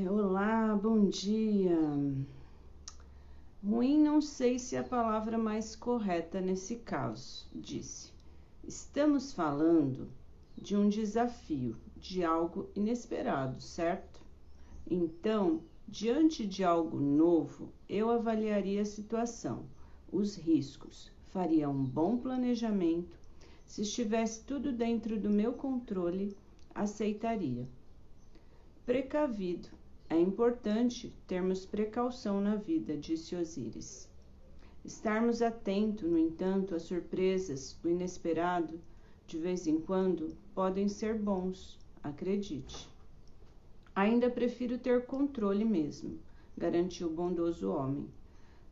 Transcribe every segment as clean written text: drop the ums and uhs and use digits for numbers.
Olá, bom dia. Ruim, não sei se é a palavra mais correta nesse caso, disse. Estamos falando de um desafio, de algo inesperado, certo? Então, diante de algo novo, eu avaliaria a situação, os riscos, faria um bom planejamento. Se estivesse tudo dentro do meu controle, aceitaria. Precavido. É importante termos precaução na vida, disse Osíris. Estarmos atentos, no entanto, às surpresas, o inesperado, de vez em quando, podem ser bons, acredite. Ainda prefiro ter controle mesmo, garantiu o bondoso homem.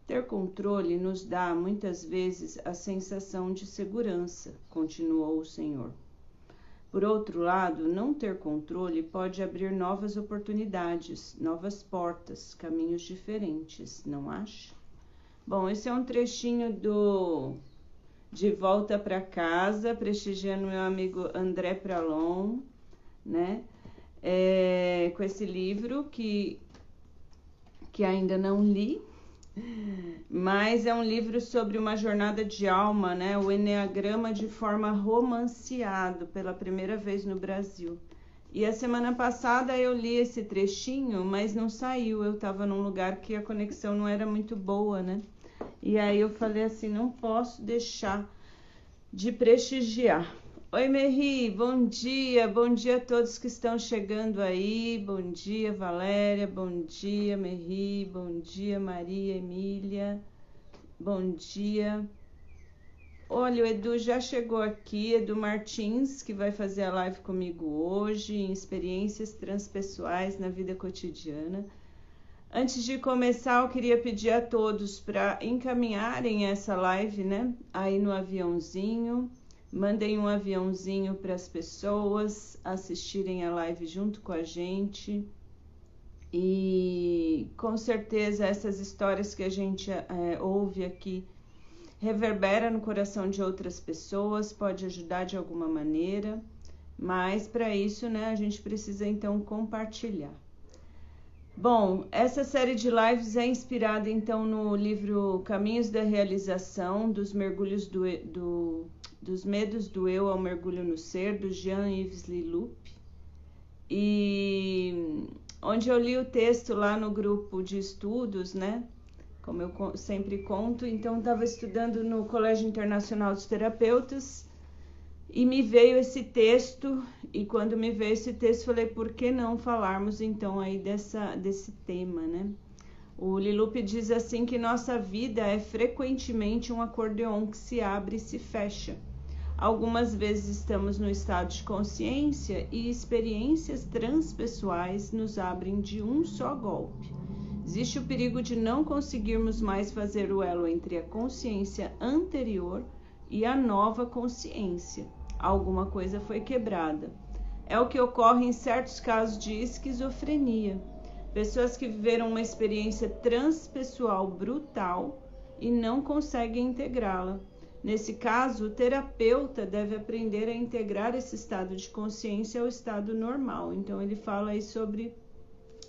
Ter controle nos dá, muitas vezes, a sensação de segurança, continuou o senhor. Por outro lado, não ter controle pode abrir novas oportunidades, novas portas, caminhos diferentes, não acha? Bom, esse é um trechinho do De Volta para Casa, prestigiando meu amigo André Pralon, né? Com esse livro que ainda não li, mas é um livro sobre uma jornada de alma, né? O Eneagrama de forma romanceado pela primeira vez no Brasil. E a semana passada eu li esse trechinho, mas não saiu. Eu estava num lugar que a conexão não era muito boa, né? E aí eu falei assim, não posso deixar de prestigiar. Oi, Merri, bom dia a todos que estão chegando aí, bom dia, Valéria, bom dia, Merri, bom dia, Maria Emília, bom dia. Olha, o Edu já chegou aqui, Edu Martins, que vai fazer a live comigo hoje, em experiências transpessoais na vida cotidiana. Antes de começar, eu queria pedir a todos para encaminharem essa live, né, aí no aviãozinho. Mandem um aviãozinho para as pessoas assistirem a live junto com a gente. E com certeza essas histórias que a gente ouve aqui reverbera no coração de outras pessoas, pode ajudar de alguma maneira. Mas para isso, né, a gente precisa então compartilhar. Bom, essa série de lives é inspirada então no livro Caminhos da Realização, dos medos do eu ao mergulho no ser, do Jean-Yves Leloup, e onde eu li o texto lá no grupo de estudos, né? Como eu sempre conto, então estava estudando no Colégio Internacional dos Terapeutas e me veio esse texto, e quando me veio esse texto, falei, por que não falarmos então aí desse tema, né? O Leloup diz assim que nossa vida é frequentemente um acordeon que se abre e se fecha. Algumas vezes estamos no estado de consciência e experiências transpessoais nos abrem de um só golpe. Existe o perigo de não conseguirmos mais fazer o elo entre a consciência anterior e a nova consciência. Alguma coisa foi quebrada. É o que ocorre em certos casos de esquizofrenia. Pessoas que viveram uma experiência transpessoal brutal e não conseguem integrá-la. Nesse caso, o terapeuta deve aprender a integrar esse estado de consciência ao estado normal. Então, ele fala aí sobre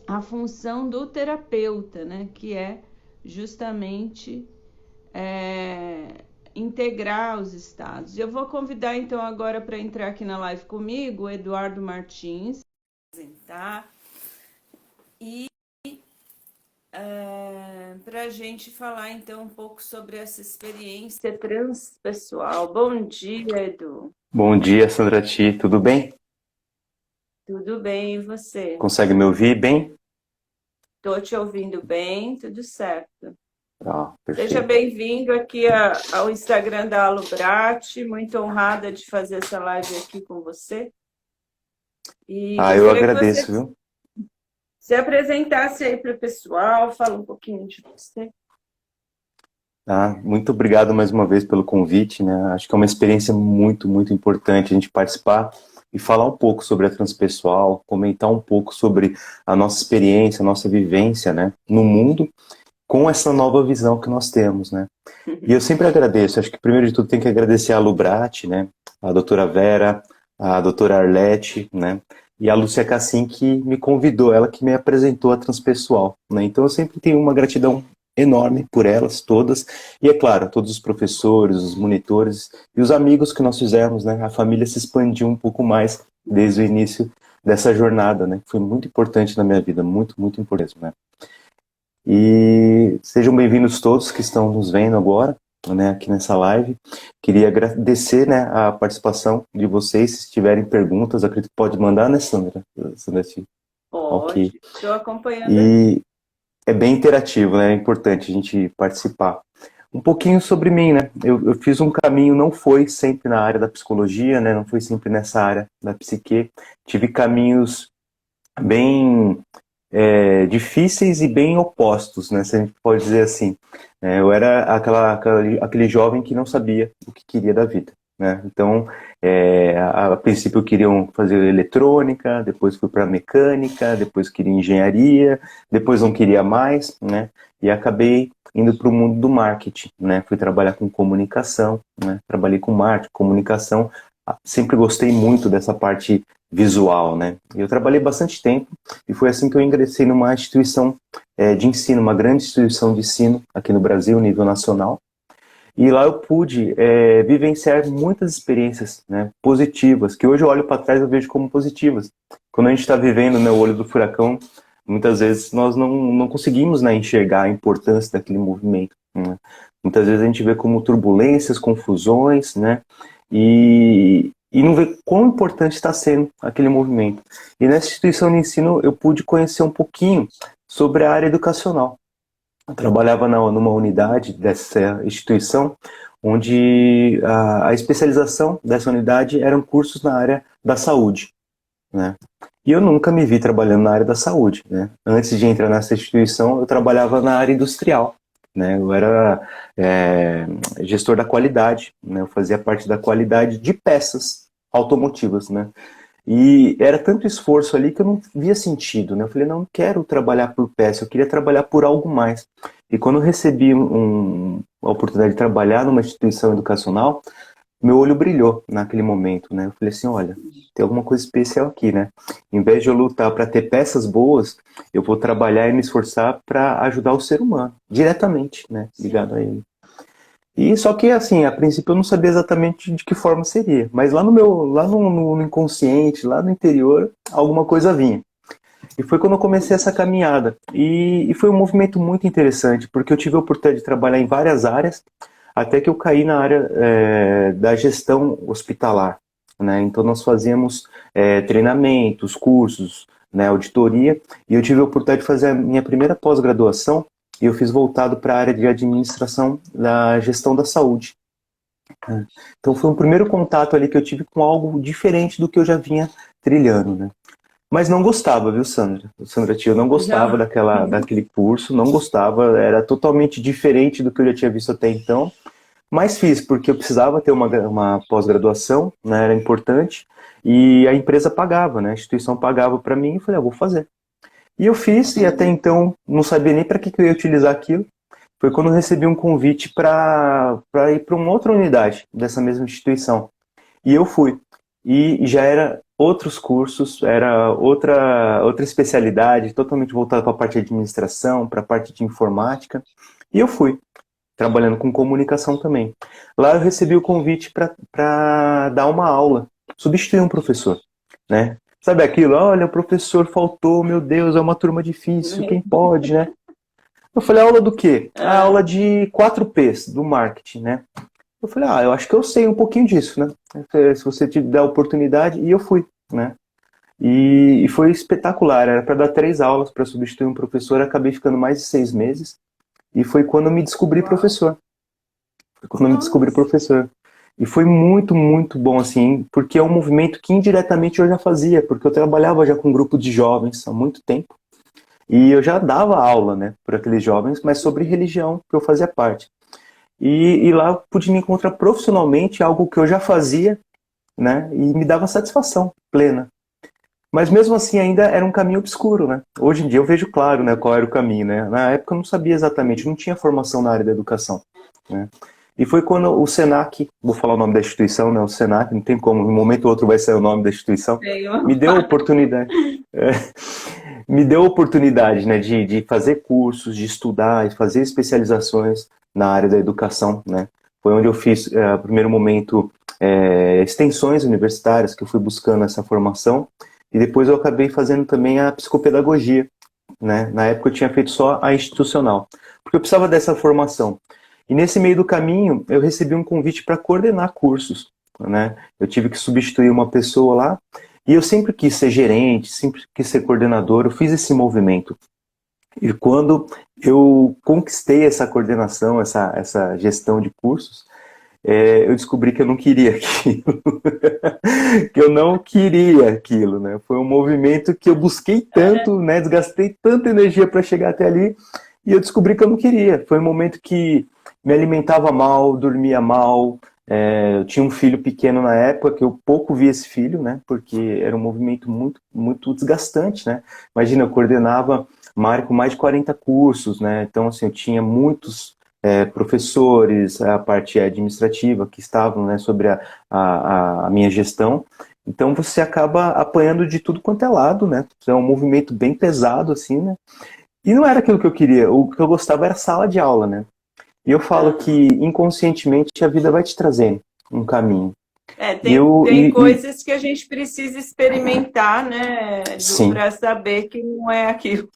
a função do terapeuta, né? Que é justamente integrar os estados. Eu vou convidar então agora para entrar aqui na live comigo o Eduardo Martins, apresentar e para a gente falar então um pouco sobre essa experiência transpessoal. Bom dia, Edu. Bom dia, Sandra Ti, tudo bem? Tudo bem, e você? Consegue me ouvir bem? Estou te ouvindo bem, tudo certo. Seja Perfeito. bem-vindo aqui ao Instagram da Alubrate, muito honrada de fazer essa live aqui com você. E Eu gostaria que você agradeço, viu? se apresentasse aí para o pessoal, fala um pouquinho de você. Muito obrigado mais uma vez pelo convite, né? Acho que é uma experiência muito, muito importante a gente participar e falar um pouco sobre a transpessoal, comentar um pouco sobre a nossa experiência, a nossa vivência, né, no mundo, com essa nova visão que nós temos, né? E eu sempre agradeço, acho que primeiro de tudo tem que agradecer a Lubrate, né? A doutora Vera, a doutora Arlete, né? E a Lúcia Cassim que me convidou, ela que me apresentou a Transpessoal, né? Então eu sempre tenho uma gratidão enorme por elas todas, e é claro, todos os professores, os monitores e os amigos que nós fizemos, né? A família se expandiu um pouco mais desde o início dessa jornada, né? Foi muito importante na minha vida, muito, muito importante, né? E sejam bem-vindos todos que estão nos vendo agora, né, aqui nessa live. Queria agradecer, né, a participação de vocês. Se tiverem perguntas, acredito que pode mandar, né, Sandra? Sandra, Pode, ok. estou acompanhando aqui. E é bem interativo, né? É importante a gente participar. Um pouquinho sobre mim, né? Eu fiz um caminho, não foi sempre na área da psicologia, né? Não foi sempre nessa área da psique. Tive caminhos bem difíceis e bem opostos, né? Se a gente pode dizer assim. Eu era aquele jovem que não sabia o que queria da vida, né? Então, a princípio eu queria fazer eletrônica, depois fui para mecânica, depois queria engenharia, depois não queria mais, né? E acabei indo para o mundo do marketing, né? Fui trabalhar com comunicação, né? Trabalhei com marketing, comunicação. Sempre gostei muito dessa parte visual, né? Eu trabalhei bastante tempo e foi assim que eu ingressei numa instituição de ensino, uma grande instituição de ensino aqui no Brasil, nível nacional. E lá eu pude vivenciar muitas experiências, né, positivas, que hoje eu olho para trás e eu vejo como positivas. Quando a gente está vivendo, né, o olho do furacão, muitas vezes nós não conseguimos, né, enxergar a importância daquele movimento, né? Muitas vezes a gente vê como turbulências, confusões, né? E não vê quão importante está sendo aquele movimento. E nessa instituição de ensino eu pude conhecer um pouquinho sobre a área educacional. Eu trabalhava numa unidade dessa instituição, onde a especialização dessa unidade eram cursos na área da saúde, né? E eu nunca me vi trabalhando na área da saúde, né? Antes de entrar nessa instituição, eu trabalhava na área industrial, né? Eu era gestor da qualidade, né? Eu fazia parte da qualidade de peças automotivas, né? E era tanto esforço ali que eu não via sentido, né? Eu falei, não quero trabalhar por peça, eu queria trabalhar por algo mais. E quando eu recebi a oportunidade de trabalhar numa instituição educacional, meu olho brilhou naquele momento, né? Eu falei assim, olha, tem alguma coisa especial aqui, né? Em vez de eu lutar para ter peças boas, eu vou trabalhar e me esforçar para ajudar o ser humano, diretamente, né? Ligado a ele. E só que, assim, a princípio eu não sabia exatamente de que forma seria. Mas lá no inconsciente, lá no interior, alguma coisa vinha. E foi quando eu comecei essa caminhada. E foi um movimento muito interessante, porque eu tive a oportunidade de trabalhar em várias áreas, até que eu caí na área da gestão hospitalar, né? Então nós fazíamos treinamentos, cursos, né, auditoria, e eu tive a oportunidade de fazer a minha primeira pós-graduação, e eu fiz voltado para a área de administração da gestão da saúde. Então foi um primeiro contato ali que eu tive com algo diferente do que eu já vinha trilhando, né? Mas não gostava, viu, Sandra? Sandra Tia, eu não gostava daquele curso, não gostava, era totalmente diferente do que eu já tinha visto até então. Mas fiz, porque eu precisava ter uma pós-graduação, né, era importante, e a empresa pagava, né, a instituição pagava para mim, e falei, vou fazer. E eu fiz, e até então não sabia nem para que eu ia utilizar aquilo. Foi quando eu recebi um convite para ir para uma outra unidade dessa mesma instituição. E eu fui. E já era outros cursos, era outra especialidade, totalmente voltada para a parte de administração, para a parte de informática. E eu fui, trabalhando com comunicação também. Lá eu recebi o convite para dar uma aula, substituir um professor, né? Sabe aquilo? Olha, o professor faltou, meu Deus, é uma turma difícil, quem pode, né? Eu falei, aula do quê? A aula de 4Ps, do marketing, né? Eu falei, eu acho que eu sei um pouquinho disso, né? Se você te der a oportunidade, e eu fui, né? E foi espetacular, era para dar 3 aulas para substituir um professor, acabei ficando mais de 6 meses, e foi quando eu me descobri professor. Foi quando eu me descobri professor. E foi muito, muito bom, assim, porque é um movimento que indiretamente eu já fazia, porque eu trabalhava já com um grupo de jovens há muito tempo, e eu já dava aula, né, para aqueles jovens, mas sobre religião, que eu fazia parte. E lá eu pude me encontrar profissionalmente, algo que eu já fazia, né, e me dava satisfação plena. Mas mesmo assim ainda era um caminho obscuro, né? Hoje em dia eu vejo claro, né, qual era o caminho, né? Na época eu não sabia exatamente, não tinha formação na área da educação, né? E foi quando o Senac, vou falar o nome da instituição, né? O Senac, não tem como, em um momento ou outro vai ser o nome da instituição, me deu a oportunidade, me deu a oportunidade, né, de fazer cursos, de estudar e fazer especializações na área da educação, né? Foi onde eu fiz, no primeiro momento, extensões universitárias, que eu fui buscando essa formação, e depois eu acabei fazendo também a psicopedagogia, né? Na época eu tinha feito só a institucional, porque eu precisava dessa formação. E nesse meio do caminho, eu recebi um convite para coordenar cursos, né? Eu tive que substituir uma pessoa lá, e eu sempre quis ser gerente, sempre quis ser coordenador, eu fiz esse movimento. E quando eu conquistei essa coordenação, essa gestão de cursos, eu descobri que eu não queria aquilo. Que eu não queria aquilo, né? Foi um movimento que eu busquei tanto, né? Desgastei tanta energia para chegar até ali, e eu descobri que eu não queria. Foi um momento que me alimentava mal, dormia mal. Eu tinha um filho pequeno na época, que eu pouco vi esse filho, né? Porque era um movimento muito, muito desgastante, né? Imagina, eu coordenava uma área com mais de 40 cursos, né? Então, assim, eu tinha muitos professores, a parte administrativa que estavam, né, sobre a minha gestão. Então, você acaba apanhando de tudo quanto é lado, né? É um movimento bem pesado, assim, né? E não era aquilo que eu queria. O que eu gostava era sala de aula, né? E eu falo que inconscientemente a vida vai te trazendo um caminho. Tem coisas que a gente precisa experimentar, né, sim, para saber que não é aquilo.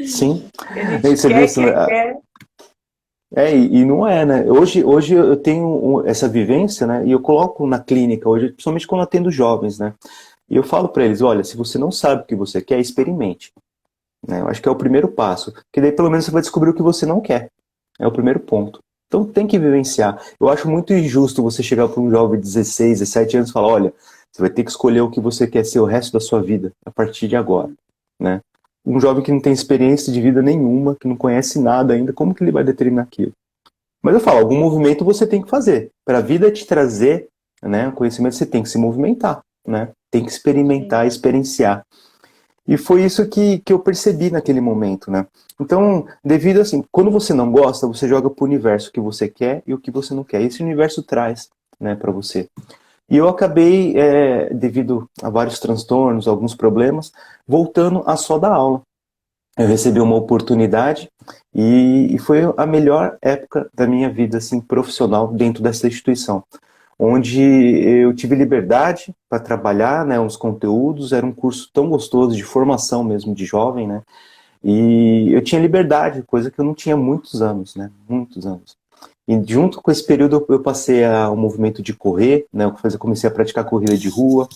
sim. Que a gente Você quer, vê isso, né? quer. E não é, né? Hoje eu tenho essa vivência, né? E eu coloco na clínica, hoje, principalmente quando eu atendo jovens, né? E eu falo para eles, olha, se você não sabe o que você quer, experimente. Né? Eu acho que é o primeiro passo. Porque daí pelo menos você vai descobrir o que você não quer. É o primeiro ponto. Então tem que vivenciar. Eu acho muito injusto você chegar para um jovem de 16, 17 anos e falar, olha, você vai ter que escolher o que você quer ser o resto da sua vida, a partir de agora. Né? Um jovem que não tem experiência de vida nenhuma, que não conhece nada ainda, como que ele vai determinar aquilo? Mas eu falo, algum movimento você tem que fazer. Para a vida te trazer, né, conhecimento, você tem que se movimentar, né? Tem que experimentar, experienciar. E foi isso que eu percebi naquele momento, né? Então, devido assim, quando você não gosta, você joga pro universo o que você quer e o que você não quer. Esse universo traz, né, para você. E eu acabei, devido a vários transtornos, alguns problemas, voltando a só dar aula. Eu recebi uma oportunidade e foi a melhor época da minha vida assim, profissional dentro dessa instituição, onde eu tive liberdade para trabalhar, né, os conteúdos, era um curso tão gostoso de formação mesmo de jovem, né, e eu tinha liberdade, coisa que eu não tinha há muitos anos, né, muitos anos. E junto com esse período eu passei ao movimento de correr, né, eu comecei a praticar corrida de rua.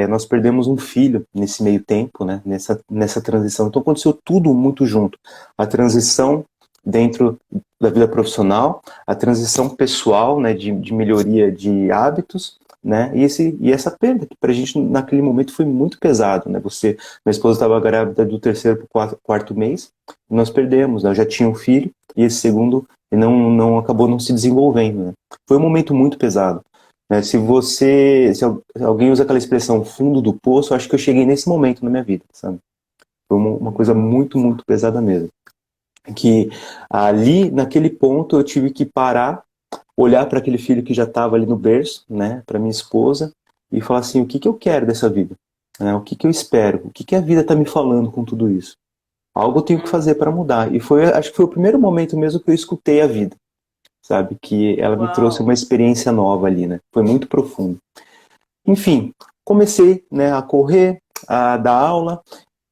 Nós perdemos um filho nesse meio tempo, né, nessa transição. Então aconteceu tudo muito junto. A transição dentro da vida profissional, a transição pessoal, né, de melhoria de hábitos, né, e essa perda, que para a gente naquele momento foi muito pesado. Né, minha esposa estava grávida do terceiro para o quarto mês, e nós perdemos, né, eu já tinha um filho, e esse segundo não acabou não se desenvolvendo. Né. Foi um momento muito pesado. Né? Se alguém usa aquela expressão fundo do poço, acho que eu cheguei nesse momento na minha vida, sabe? Foi uma coisa muito, muito pesada mesmo. Que ali, naquele ponto, eu tive que parar, olhar para aquele filho que já estava ali no berço, né, para minha esposa, e falar assim, o que que eu quero dessa vida? Né? O que que eu espero? O que que a vida está me falando com tudo isso? Algo eu tenho que fazer para mudar. E acho que foi o primeiro momento mesmo que eu escutei a vida, sabe? Que ela me trouxe uma experiência nova ali, né? Foi muito profundo. Enfim, comecei, né, a correr, a dar aula,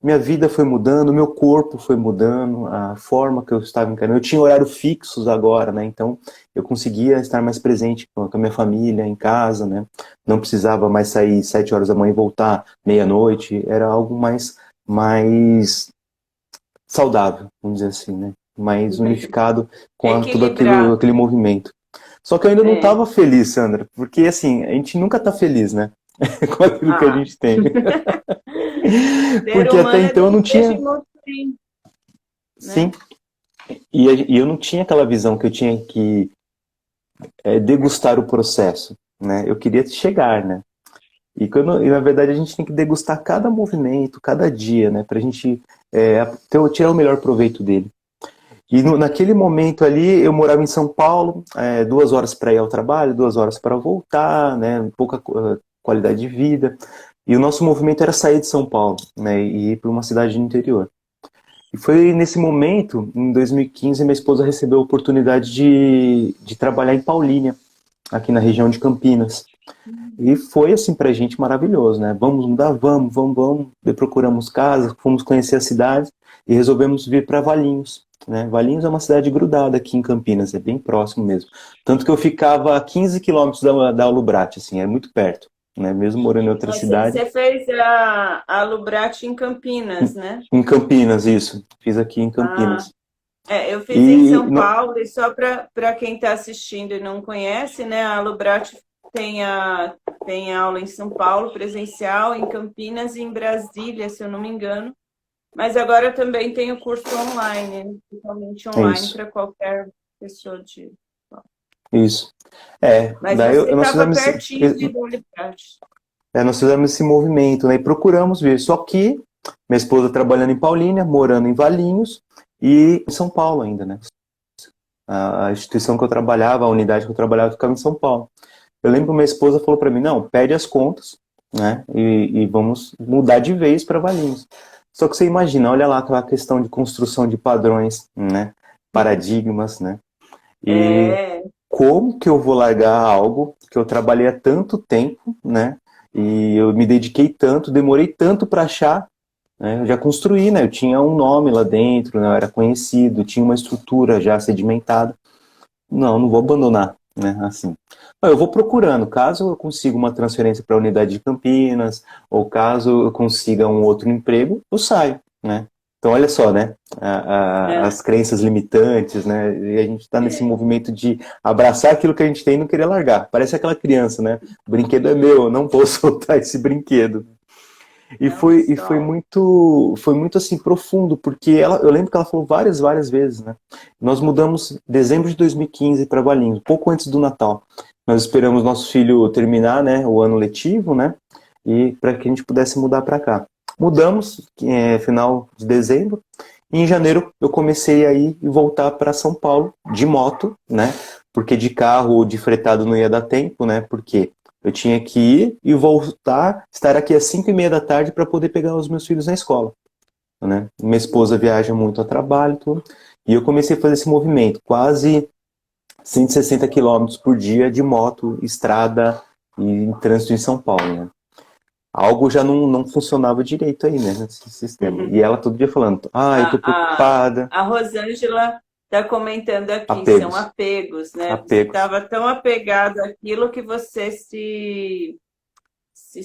minha vida foi mudando, meu corpo foi mudando, a forma que eu estava encarando. Eu tinha horários fixos agora, né? Então eu conseguia estar mais presente com a minha família, em casa, né? Não precisava mais sair 7 horas da manhã e voltar meia-noite. Era algo mais saudável, vamos dizer assim, né? Mais unificado com todo aquele movimento. Só que eu ainda não estava feliz, Sandra, porque assim, a gente nunca está feliz, né? Com aquilo que a gente tem. Porque até então eu não tinha. Sim. E eu não tinha aquela visão que eu tinha que degustar o processo, né? Eu queria chegar, né? E na verdade a gente tem que degustar cada movimento, cada dia, né? Pra gente tirar o melhor proveito dele. E naquele momento ali, eu morava em São Paulo, 2 horas para ir ao trabalho, 2 horas para voltar, né, pouca qualidade de vida. E o nosso movimento era sair de São Paulo, né, e ir para uma cidade do interior. E foi nesse momento, em 2015, minha esposa recebeu a oportunidade de trabalhar em Paulínia, aqui na região de Campinas. E foi, assim, pra gente maravilhoso, né? Vamos mudar? Vamos. Daí procuramos casa, fomos conhecer a cidade e resolvemos vir para Valinhos, né? Valinhos é uma cidade grudada aqui em Campinas, é bem próximo mesmo. Tanto que eu ficava a 15 quilômetros da Alubrat, assim, é muito perto, né? Mesmo morando em outra cidade. Você fez a Lubrate em Campinas, né? Em Campinas, isso. Fiz aqui em Ah, Campinas. eu fiz em E São Paulo, e só para quem está assistindo e não conhece, né? A Lubrate tem aula em São Paulo, presencial, em Campinas e em Brasília, se eu não me engano. Mas agora também tem o curso online, né? Totalmente é online isso. para qualquer pessoa de. Isso. Mas Daí você nós estava fizemos pertinho de Lubrate. nós fizemos esse movimento, né? E procuramos vir. Só que minha esposa trabalhando em Paulínia, morando em Valinhos e em São Paulo ainda, né? A instituição que eu trabalhava, a unidade que eu trabalhava, ficava em São Paulo. Eu lembro que minha esposa falou para mim, não, pede as contas, né? E vamos mudar de vez para Valinhos. Só que você imagina, olha lá aquela questão de construção de padrões, né? Paradigmas, né? E É, como que eu vou largar algo que eu trabalhei há tanto tempo, né? E eu me dediquei tanto, demorei tanto para achar, né? Eu já construí, né? Eu tinha um nome lá dentro, né? Eu era conhecido, tinha uma estrutura já sedimentada. Não vou abandonar, né? Assim. Eu vou procurando, caso eu consiga uma transferência para a unidade de Campinas, ou caso eu consiga um outro emprego, eu saio, né? Então, olha só, né? é, As crenças limitantes, né? E a gente está nesse é. movimento de abraçar aquilo que a gente tem e não querer largar. Parece aquela criança, né? O brinquedo é meu, eu não vou soltar esse brinquedo. E Não foi, e foi só. muito, foi muito assim profundo, porque eu lembro que ela falou várias vezes, né? Nós mudamos em dezembro de 2015 para Valinhos, pouco antes do Natal. Nós esperamos nosso filho terminar, né, o ano letivo, né? E para que a gente pudesse mudar para cá. Mudamos, final de dezembro. E em janeiro eu comecei a ir e voltar para São Paulo de moto, né? Porque de carro ou de fretado não ia dar tempo, né? Porque eu tinha que ir e voltar, estar aqui às 5h30 da tarde para poder pegar os meus filhos na escola, né? Minha esposa viaja muito a trabalho, tudo, e eu comecei a fazer esse movimento, quase 160 quilômetros por dia de moto, estrada e em trânsito em São Paulo, né? Algo já não funcionava direito aí, né, nesse sistema. E ela todo dia falando, eu tô preocupada. A Rosângela está comentando aqui, são Apegos, apegos, né? Você apegos, estava tão apegado àquilo que você se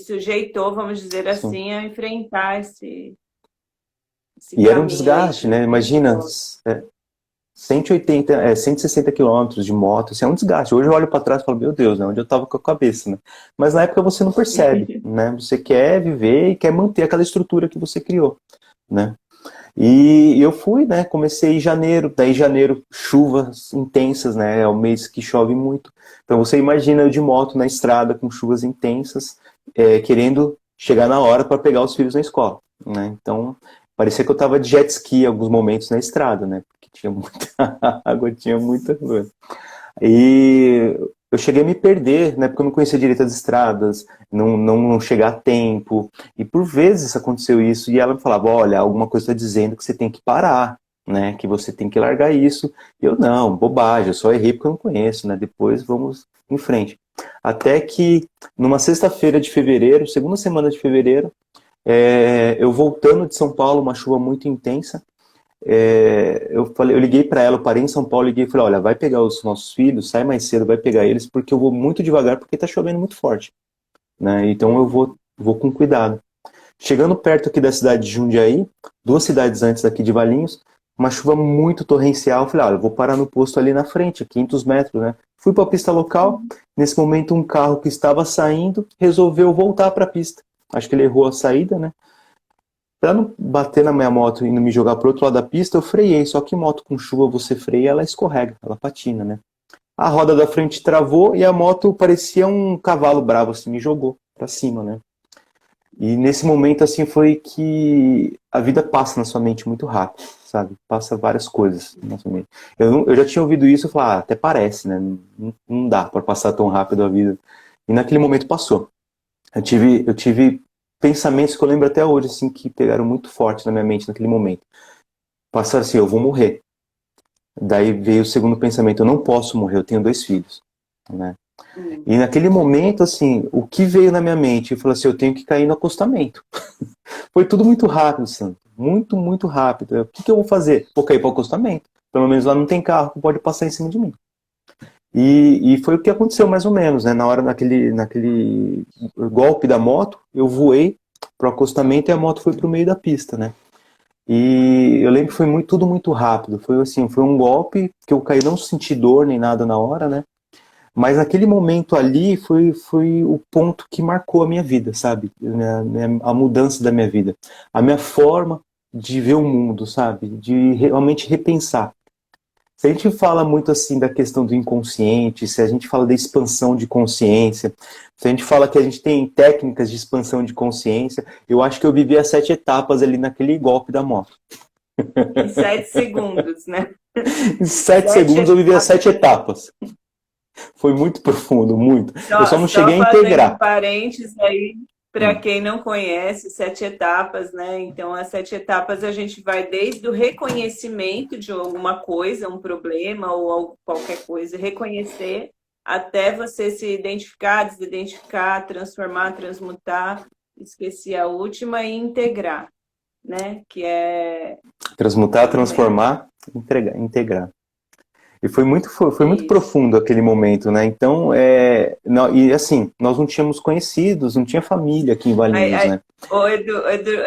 sujeitou, vamos dizer sim. assim, a enfrentar esse E era um caminho aí desgaste, né, imagina, perigoso. 180, 160 quilômetros de moto, assim, é um desgaste. Hoje eu olho para trás e falo, meu Deus, né, onde eu estava com a cabeça, né? Mas na época você não percebe, né? Você quer viver e quer manter aquela estrutura que você criou, né? E eu fui, né? Comecei em janeiro, daí janeiro, chuvas intensas, né? É o mês que chove muito. Então você imagina eu de moto na estrada com chuvas intensas, querendo chegar na hora para pegar os filhos na escola, né? Então parecia que eu estava de jet ski em alguns momentos na estrada, né? Porque tinha muita água, tinha muita coisa. E eu cheguei a me perder, né? Porque eu não conhecia direito as estradas, não chegar a tempo. E por vezes aconteceu isso, e ela me falava, olha, alguma coisa está dizendo que você tem que parar, né? Que você tem que largar isso. E eu, não, bobagem, eu só errei porque eu não conheço, né? Depois vamos em frente. Até que numa sexta-feira de fevereiro, segunda semana de fevereiro, eu voltando de São Paulo, uma chuva muito intensa, eu liguei para ela, eu parei em São Paulo, liguei e falei, olha, vai pegar os nossos filhos, sai mais cedo, vai pegar eles, porque eu vou muito devagar, porque tá chovendo muito forte, né? Então eu vou com cuidado. Chegando perto aqui da cidade de Jundiaí, 2 cidades antes aqui de Valinhos, uma chuva muito torrencial, eu falei, olha, eu vou parar no posto ali na frente, a 500 metros, né? Fui para a pista local, nesse momento um carro que estava saindo resolveu voltar para a pista. Acho que ele errou a saída, né? Pra não bater na minha moto e não me jogar pro outro lado da pista, eu freiei. Só que moto com chuva você freia, ela escorrega, ela patina, né? A roda da frente travou e a moto parecia um cavalo bravo, assim, me jogou pra cima, né? E nesse momento, assim, foi que a vida passa na sua mente muito rápido, sabe? Passa várias coisas na sua mente. Eu já tinha ouvido isso e falei, até parece, né? Não dá para passar tão rápido a vida. E naquele momento passou. Eu tive pensamentos que eu lembro até hoje, assim, que pegaram muito forte na minha mente naquele momento. Passaram assim, eu vou morrer. Daí veio o segundo pensamento, eu não posso morrer, eu tenho 2 filhos, né? E naquele momento, assim, o que veio na minha mente? Eu falei assim, eu tenho que cair no acostamento. Foi tudo muito rápido, Santo. Muito, muito rápido. O que eu vou fazer? Vou cair para o acostamento. Pelo menos lá não tem carro que pode passar em cima de mim. E foi o que aconteceu mais ou menos, né? Na hora, naquele golpe da moto, eu voei pro acostamento e a moto foi pro meio da pista, né? E eu lembro que foi tudo muito rápido. Foi assim, foi um golpe que eu caí, não senti dor nem nada na hora, né? Mas naquele momento ali foi o ponto que marcou a minha vida, sabe? A mudança da minha vida. A minha forma de ver o mundo, sabe? De realmente repensar. Se a gente fala muito assim da questão do inconsciente, se a gente fala da expansão de consciência, se a gente fala que a gente tem técnicas de expansão de consciência, eu acho que eu vivi as 7 etapas ali naquele golpe da moto. Em 7 segundos, né? Em 7 Sete segundos eu vivi as etapas. 7 etapas. Foi muito profundo, muito. Eu só não Só cheguei a fazendo um integrar. parênteses aí, para Hum. quem não conhece, 7 etapas, né? Então, as 7 etapas a gente vai desde o reconhecimento de alguma coisa, um problema ou qualquer coisa, reconhecer, até você se identificar, desidentificar, transformar, transmutar, esqueci a última, e integrar, né? Que é Transmutar, o momento. transformar, integrar. E foi muito Isso. profundo aquele momento, né? Então, e assim, nós não tínhamos conhecidos, não tinha família aqui em Aí, Valinhos, aí, né?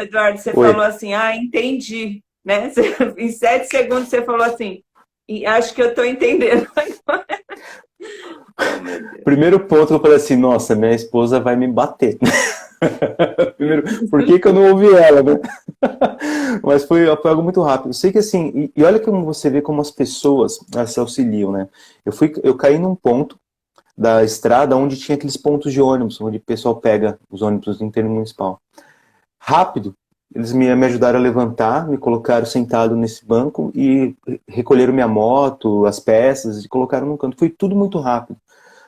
Eduardo, você Oi. falou assim, entendi, né? Em 7 segundos você falou assim, e acho que eu estou entendendo. Oh, meu Deus. Primeiro ponto que eu falei assim, nossa, minha esposa vai me bater. Primeiro, por que eu não ouvi ela, né? Mas foi algo muito rápido. Eu sei que assim, e olha como você vê como as pessoas se auxiliam, né? Eu caí num ponto da estrada onde tinha aqueles pontos de ônibus, onde o pessoal pega os ônibus intermunicipal. Rápido, eles me ajudaram a levantar, me colocaram sentado nesse banco e recolheram minha moto, as peças e colocaram no canto. Foi tudo muito rápido.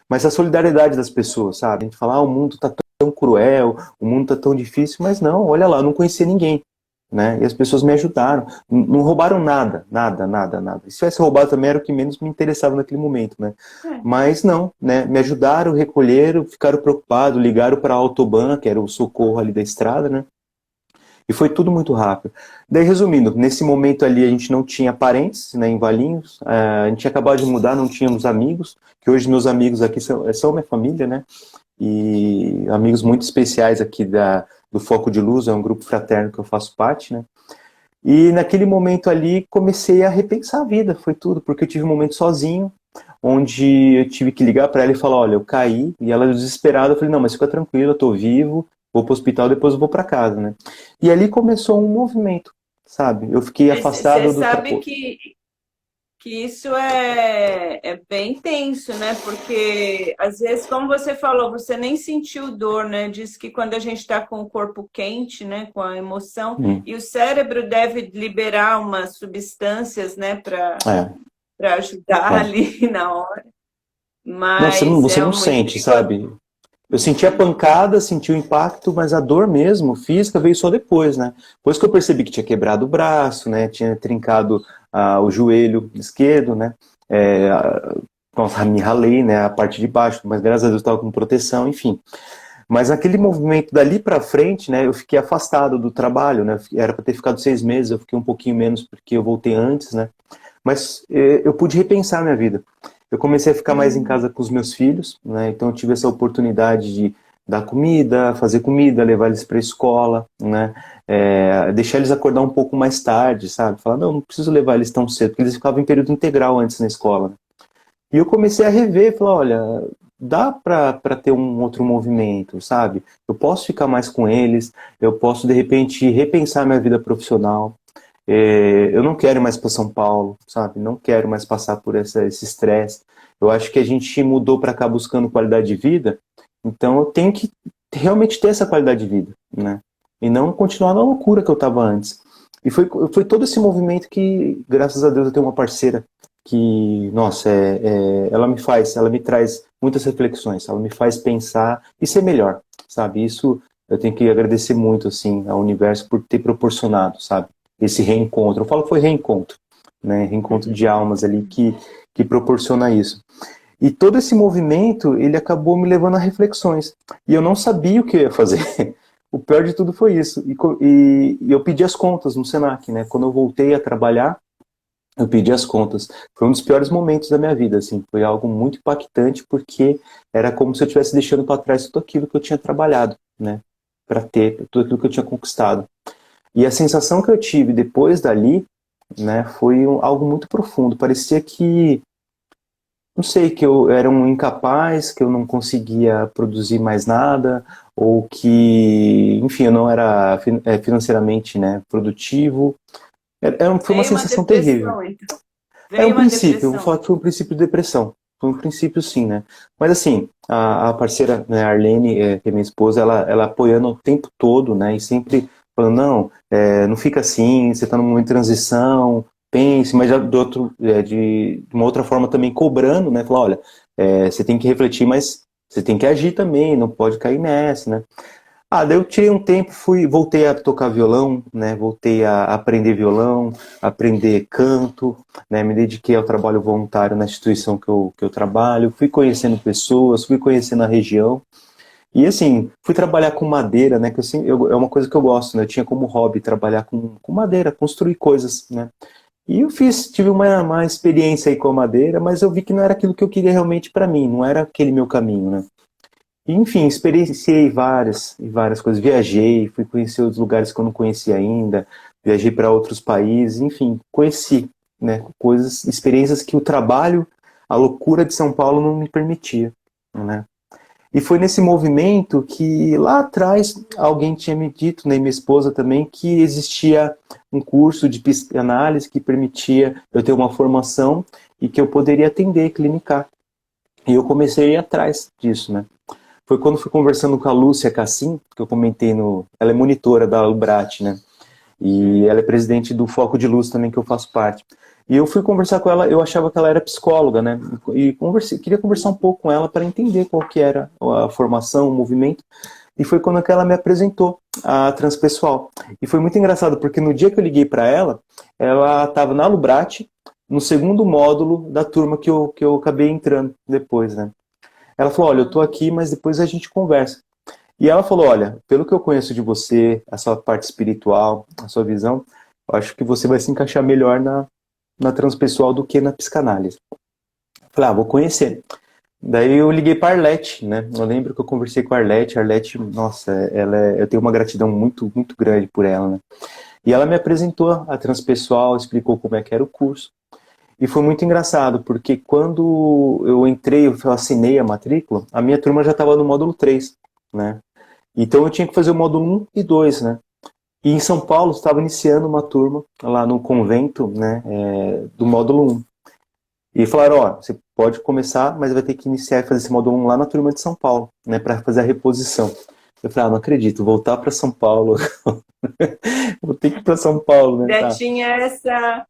Mas a solidariedade das pessoas, sabe? A gente fala, o mundo tá tão cruel, o mundo tá tão difícil, mas não, olha lá, eu não conhecia ninguém, né? E as pessoas me ajudaram. Não roubaram nada, nada, nada, nada. E se tivesse roubado também era o que menos me interessava naquele momento, né? É. Mas não, né? Me ajudaram, recolheram, ficaram preocupados, ligaram para a Autoban, que era o socorro ali da estrada, né? E foi tudo muito rápido. Daí, resumindo, nesse momento ali a gente não tinha parentes, né, em Valinhos, a gente tinha acabado de mudar, não tínhamos amigos, que hoje meus amigos aqui são minha família, né? E amigos muito especiais aqui do Foco de Luz, é um grupo fraterno que eu faço parte, né? E naquele momento ali comecei a repensar a vida, foi tudo, porque eu tive um momento sozinho, onde eu tive que ligar para ela e falar, olha, eu caí, e ela desesperada, eu falei, não, mas fica tranquilo, eu tô vivo, vou pro hospital, depois eu vou para casa, né? E ali começou um movimento, sabe? Eu fiquei Mas você afastado do sabe trabalho. que isso é bem tenso, né? Porque, às vezes, como você falou, você nem sentiu dor, né? Diz que quando a gente está com o corpo quente, né? Com a emoção, e o cérebro deve liberar umas substâncias, né? É, Para ajudar é. ali na hora. Não, Mas você é não muito sente, perigoso. sabe? Eu senti a pancada, senti o impacto, mas a dor mesmo, física, veio só depois, né? Depois que eu percebi que tinha quebrado o braço, né? Tinha trincado o joelho esquerdo, né? É, nossa, me ralei, né? A parte de baixo, mas graças a Deus estava com proteção, enfim. Mas aquele movimento dali para frente, né? Eu fiquei afastado do trabalho, né? Era para ter ficado 6 meses, eu fiquei um pouquinho menos porque eu voltei antes, né? Mas eu pude repensar minha vida. Eu comecei a ficar mais em casa com os meus filhos, né? Então eu tive essa oportunidade de dar comida, fazer comida, levar eles para a escola, né? Deixar eles acordar um pouco mais tarde, sabe? Falar, não preciso levar eles tão cedo, porque eles ficavam em período integral antes na escola, né? E eu comecei a rever, falar, olha, dá para ter um outro movimento, sabe? Eu posso ficar mais com eles, eu posso, de repente, repensar minha vida profissional. Eu não quero mais para São Paulo, sabe? Não quero mais passar por esse estresse. Eu acho que a gente mudou para cá buscando qualidade de vida, então eu tenho que realmente ter essa qualidade de vida, né? e não continuar na loucura que eu estava antes. E foi todo esse movimento que, graças a Deus, eu tenho uma parceira que, nossa, ela me traz muitas reflexões, ela me faz pensar e ser melhor, sabe? Isso eu tenho que agradecer muito, assim, ao universo por ter proporcionado, sabe? Esse reencontro. Eu falo que foi reencontro, né? Reencontro de almas ali que proporciona isso. E todo esse movimento, ele acabou me levando a reflexões. E eu não sabia o que eu ia fazer. O pior de tudo foi isso. E eu pedi as contas no Senac, né? Quando eu voltei a trabalhar, eu pedi as contas. Foi um dos piores momentos da minha vida, assim. Foi algo muito impactante, porque era como se eu estivesse deixando para trás tudo aquilo que eu tinha trabalhado, né? Para ter tudo aquilo que eu tinha conquistado. E a sensação que eu tive depois dali, né, foi algo muito profundo. Parecia que, não sei, que eu era um incapaz, que eu não conseguia produzir mais nada, ou que, enfim, eu não era financeiramente, né, produtivo. Foi uma Veio uma sensação terrível. depressão, então. Era um Veio uma princípio, eu vou falar depressão. que foi um princípio de depressão. Foi um princípio, sim, né? Mas assim, a parceira, né, a Arlene, que é minha esposa, ela apoiando o tempo todo, né? E sempre falando, não, não fica assim, você está num momento de transição, pense, mas já de uma outra forma também cobrando, né? Falar, olha, você tem que refletir, mas você tem que agir também, não pode cair nessa, né? Daí eu tirei um tempo, voltei a tocar violão, né? Voltei a aprender violão, aprender canto, né? Me dediquei ao trabalho voluntário na instituição que eu trabalho, fui conhecendo pessoas, fui conhecendo a região. E assim, fui trabalhar com madeira, né? Que é uma coisa que eu gosto, né? Eu tinha como hobby trabalhar com madeira, construir coisas, né? E tive uma experiência aí com a madeira, mas eu vi que não era aquilo que eu queria realmente para mim, não era aquele meu caminho, né? Enfim, experienciei várias e várias coisas. Viajei, fui conhecer outros lugares que eu não conhecia ainda, viajei para outros países, enfim, conheci, né, coisas, experiências que o trabalho, a loucura de São Paulo não me permitia, né? E foi nesse movimento que lá atrás alguém tinha me dito, né, minha esposa também, que existia um curso de psicanálise que permitia eu ter uma formação e que eu poderia atender, clinicar. E eu comecei a ir atrás disso, né? Foi quando fui conversando com a Lúcia Cassim, que eu comentei no... Ela é monitora da Ubrat, né? E ela é presidente do Foco de Luz também, que eu faço parte. E eu fui conversar com ela, eu achava que ela era psicóloga, né? E queria conversar um pouco com ela para entender qual que era a formação, o movimento. E foi quando que ela me apresentou a Transpessoal. E foi muito engraçado, porque no dia que eu liguei para ela estava na Lubrat, no segundo módulo da turma que eu acabei entrando depois, né? Ela falou, olha, eu tô aqui, mas depois a gente conversa. E ela falou, olha, pelo que eu conheço de você, a sua parte espiritual, a sua visão, eu acho que você vai se encaixar melhor na transpessoal do que na psicanálise. Eu falei, vou conhecer. Daí eu liguei para a Arlete, né? Eu lembro que eu conversei com a Arlete. A Arlete, nossa, eu tenho uma gratidão muito, muito grande por ela, né? E ela me apresentou a transpessoal, explicou como é que era o curso. E foi muito engraçado, porque quando eu entrei, eu assinei a matrícula, a minha turma já estava no módulo 3, né? Então eu tinha que fazer o módulo 1 e 2, né? E em São Paulo estava iniciando uma turma lá no convento, né, do módulo 1. E falaram, ó, você pode começar, mas vai ter que iniciar e fazer esse módulo 1 lá na turma de São Paulo, né, para fazer a reposição. Eu falei, não acredito, voltar para São Paulo. Vou ter que ir para São Paulo, né? Já Tá. tinha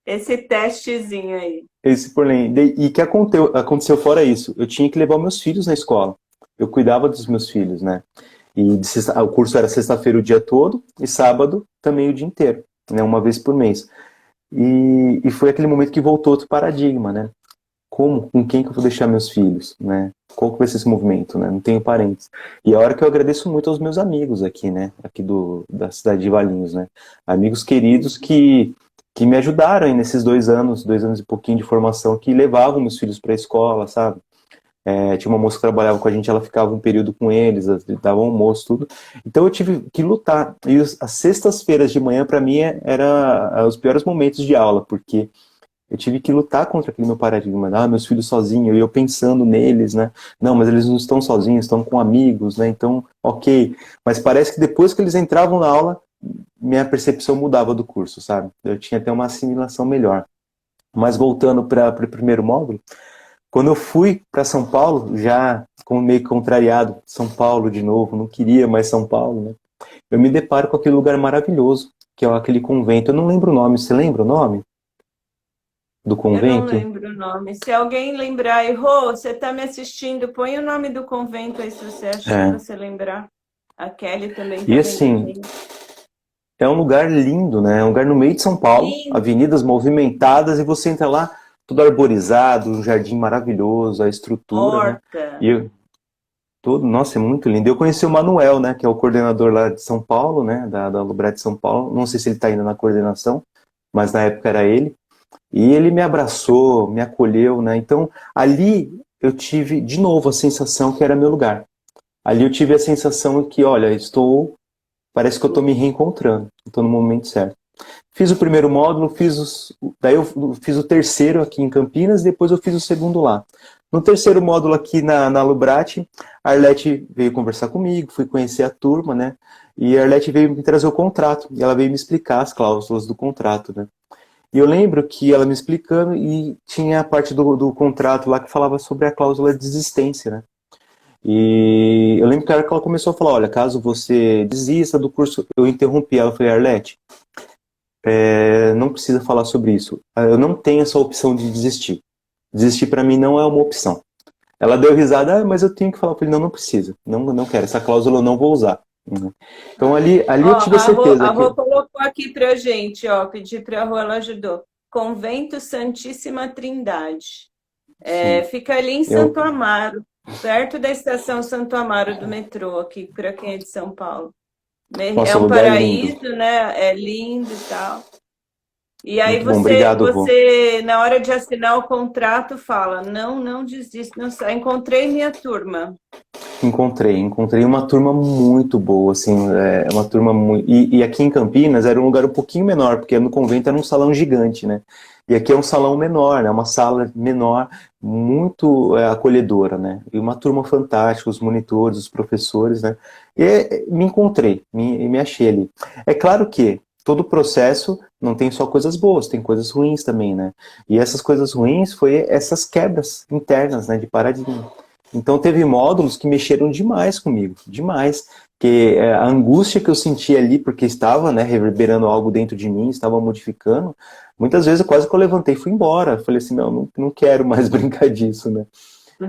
esse testezinho aí. Esse porém. E o que aconteceu fora isso? Eu tinha que levar meus filhos na escola. Eu cuidava dos meus filhos, né? E o curso era sexta-feira o dia todo e sábado também o dia inteiro, né? Uma vez por mês. E foi aquele momento que voltou outro paradigma, né? Com quem que eu vou deixar meus filhos, né? Qual que vai ser esse movimento, né? Não tenho parentes. E a hora que eu agradeço muito aos meus amigos aqui, né? Aqui da cidade de Valinhos, né? Amigos queridos que me ajudaram aí nesses 2 anos e pouquinho de formação, que levavam meus filhos para a escola, sabe? Tinha uma moça que trabalhava com a gente, ela ficava um período com eles, dava almoço, tudo. Então eu tive que lutar. E as sextas-feiras de manhã, para mim, era os piores momentos de aula, porque eu tive que lutar contra aquele meu paradigma. Meus filhos sozinhos, e eu pensando neles, né? Não, mas eles não estão sozinhos, estão com amigos, né? Então, ok. Mas parece que depois que eles entravam na aula, minha percepção mudava do curso, sabe? Eu tinha até uma assimilação melhor. Mas voltando para o primeiro módulo, quando eu fui para São Paulo, já como meio contrariado, São Paulo de novo, não queria mais São Paulo, né? eu me deparo com aquele lugar maravilhoso, que é aquele convento. Eu não lembro o nome, você lembra o nome do Eu não convento? lembro o nome. Se alguém lembrar, Rô, você está me assistindo, põe o nome do convento aí se você achar, É. você lembrar. A Kelly também está E vendo a assim, gente. é um lugar lindo, né? É um lugar no meio de São Paulo, Lindo, avenidas movimentadas, e você entra lá, tudo arborizado, um jardim maravilhoso, a estrutura, né? horta. E tudo, nossa, é muito lindo. Eu conheci o Manuel, né? Que é o coordenador lá de São Paulo, né? Da Lubrate de São Paulo. Não sei se ele está ainda na coordenação, mas na época era ele. E ele me abraçou, me acolheu, né? Então, ali eu tive de novo a sensação que era meu lugar. Ali eu tive a sensação que, olha, parece que eu estou me reencontrando, estou no momento certo. Fiz o primeiro módulo, daí eu fiz o terceiro aqui em Campinas, depois eu fiz o segundo lá. No terceiro módulo aqui na Lubrate, a Arlete veio conversar comigo, fui conhecer a turma, né? E a Arlete veio me trazer o contrato, e ela veio me explicar as cláusulas do contrato, né? E eu lembro que ela me explicando e tinha a parte do contrato lá que falava sobre a cláusula de desistência, né? E eu lembro que ela começou a falar, olha, caso você desista do curso, eu interrompi ela, falei, Arlete, não precisa falar sobre isso. Eu não tenho essa opção de desistir. Desistir para mim não é uma opção. Ela deu risada, mas eu tenho que falar para ele, não, não precisa, não quero, essa cláusula eu não vou usar. Então ali Ó, eu tive a certeza A que... Rô colocou aqui pra gente, ó, pedi pra Rô, ela ajudou. Convento Santíssima Trindade. Sim, Fica ali em eu... Santo Amaro, perto da estação Santo Amaro do metrô, aqui para quem é de São Paulo. É Nossa, o um lugar é lindo. paraíso, né? É lindo e tal. E aí Muito bom, obrigado, Rô. na hora de assinar o contrato, fala, não, não desiste, não sai. Encontrei minha turma. Encontrei uma turma muito boa, assim, uma turma muito... E aqui em Campinas era um lugar um pouquinho menor, porque no convento era um salão gigante, né? E aqui é um salão menor, né? Uma sala menor, muito acolhedora, né? E uma turma fantástica, os monitores, os professores, né? E me encontrei, me achei ali. É claro que todo processo não tem só coisas boas, tem coisas ruins também, né? E essas coisas ruins foi essas quebras internas, né? De paradigma. Então teve módulos que mexeram demais comigo, demais. Que a angústia que eu sentia ali, porque estava, né, reverberando algo dentro de mim, estava modificando, muitas vezes quase que eu levantei e fui embora. Falei assim, não quero mais brincar disso, né?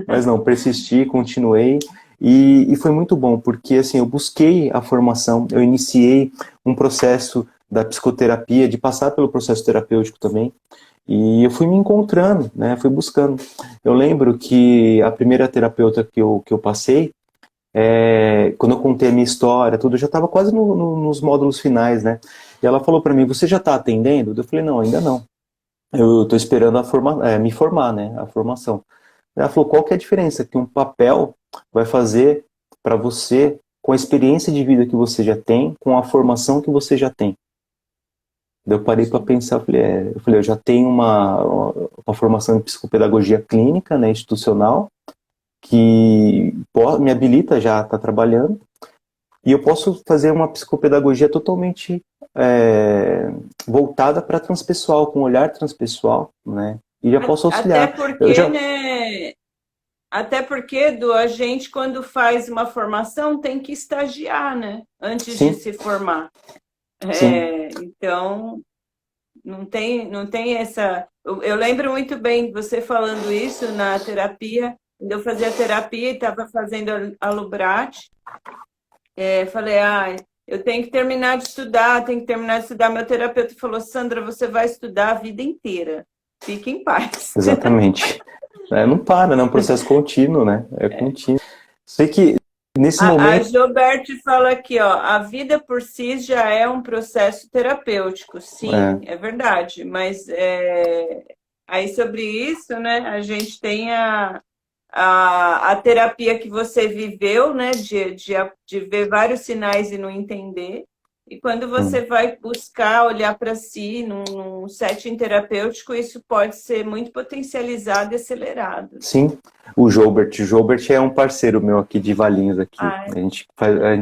Mas não, persisti, continuei, e foi muito bom, porque assim, eu busquei a formação, eu iniciei um processo da psicoterapia, de passar pelo processo terapêutico também, e eu fui me encontrando, né? Fui buscando. Eu lembro que a primeira terapeuta que eu passei, quando eu contei a minha história, tudo, eu já estava quase nos módulos finais, né? E ela falou para mim, você já está atendendo? Eu falei, não, ainda não. Eu estou esperando me formar, né? A formação. Ela falou, qual que é a diferença que um papel vai fazer para você com a experiência de vida que você já tem, com a formação que você já tem? Daí eu parei para pensar, eu já tenho uma formação em psicopedagogia clínica, né, institucional, que me habilita já a estar trabalhando, e eu posso fazer uma psicopedagogia totalmente voltada para transpessoal, com um olhar transpessoal, né, e já posso Até auxiliar. Eu porque, já, né? Até porque, Edu, a gente, quando faz uma formação, tem que estagiar, né? Antes de sim, se formar. sim, Então, não tem essa. Eu lembro muito bem de você falando isso na terapia. Quando eu fazia terapia e estava fazendo a Lubrate, falei, eu tenho que terminar de estudar, tenho que terminar de estudar. Meu terapeuta falou, Sandra, você vai estudar a vida inteira. Fique em paz. exatamente. Não para, né, é um processo contínuo, né, é contínuo. Sei que nesse A momento, Gilberte fala aqui, ó, a vida por si já é um processo terapêutico. Sim, é, é verdade. Mas aí sobre isso, né, a gente tem a terapia que você viveu, né, de ver vários sinais e não entender. E quando você vai buscar olhar para si num setting terapêutico, isso pode ser muito potencializado e acelerado. sim, o Joubert é um parceiro meu aqui de Valinhos aqui. Ah, A gente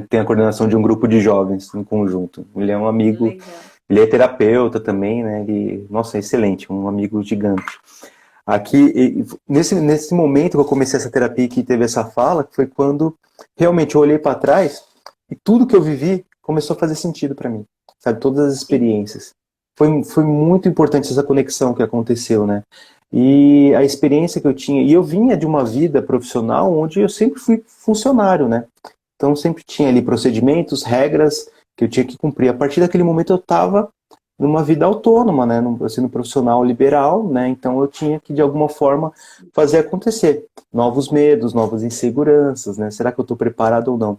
tem a coordenação de um grupo de jovens em conjunto. Ele é um amigo, legal. ele é terapeuta também, né? Nossa, é excelente, um amigo gigante. Aqui, nesse momento que eu comecei essa terapia que teve essa fala, que foi quando realmente eu olhei para trás e tudo que eu vivi começou a fazer sentido para mim, sabe? Todas as experiências. Foi muito importante essa conexão que aconteceu, né? E a experiência que eu tinha, e eu vinha de uma vida profissional onde eu sempre fui funcionário, né? Então sempre tinha ali procedimentos, regras que eu tinha que cumprir. A partir daquele momento eu estava numa vida autônoma, né? Sendo profissional liberal, né? Então eu tinha que de alguma forma fazer acontecer. Novos medos, novas inseguranças, né? Será que eu estou preparado ou não?